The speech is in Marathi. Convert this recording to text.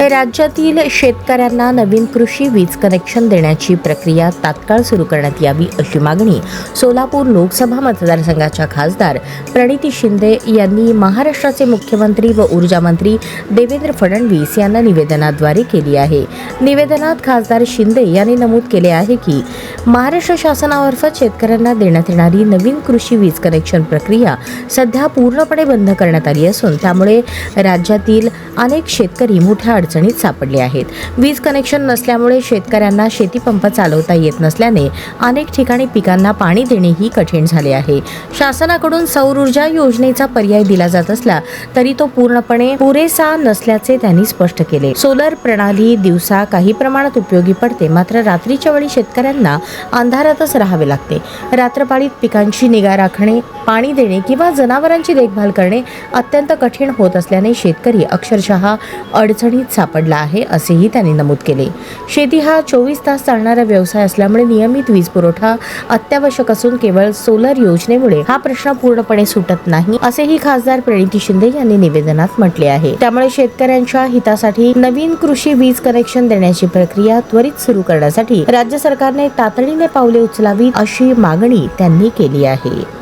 राज्यातील शेतकऱ्यांना नवीन कृषी वीज कनेक्शन देण्याची प्रक्रिया तात्काळ सुरू करण्यात यावी अशी मागणी सोलापूर लोकसभा मतदारसंघाच्या खासदार प्रणिती शिंदे यांनी महाराष्ट्राचे मुख्यमंत्री व ऊर्जा मंत्री देवेंद्र फडणवीस यांना निवेदनाद्वारे केली आहे। निवेदनात खासदार शिंदे यांनी नमूद केले आहे की महाराष्ट्र शासनामार्फत शेतकऱ्यांना देण्यात येणारी नवीन कृषी वीज कनेक्शन प्रक्रिया सध्या पूर्णपणे बंद करण्यात आली असून त्यामुळे राज्यातील अनेक शेतकरी मोठ्या अडचणीत सापडले आहेत। वीज कनेक्शन नसल्यामुळे शेतकऱ्यांना शेतीपंप चालवता येत नसल्याने अनेक ठिकाणी पिकांना पाणी देणेही कठीण झाले आहे। शासनाकडून सौर ऊर्जा योजनेचा पर्याय दिला जात असला तरी तो पूर्णपणे पुरेसा नसल्याचे त्यांनी स्पष्ट केले। सोलर प्रणाली दिवसा काही प्रमाणात उपयोगी पडते, मात्र रात्रीच्या वेळी शेतकऱ्यांना अंधारातच राहावे लागते। रात्रपाळीत पिकांची निगा राखणे, पाणी देणे किंवा जनावरांची देखभाल करणे अत्यंत कठीण होत असल्याने शेतकरी अक्षरशः अडचणीत सापडला आहे असेही त्यांनी नमूद केले। शेती हा 24 तास चालणारा व्यवसाय असल्यामुळे नियमित वीज पुरवठा अत्यावश्यक असून केवळ सोलर योजनेमुळे हा प्रश्न पूर्णपणे सुटत नाही असेही खासदार प्रणिती शिंदे यांनी निवेदनात म्हटले आहे। त्यामुळे शेतकऱ्यांच्या हितासाठी नवीन कृषी वीज कनेक्शन देण्याची प्रक्रिया त्वरित सुरू करण्यासाठी राज्य सरकारने तातडीने पावले उचलावीत अशी मागणी त्यांनी केली आहे।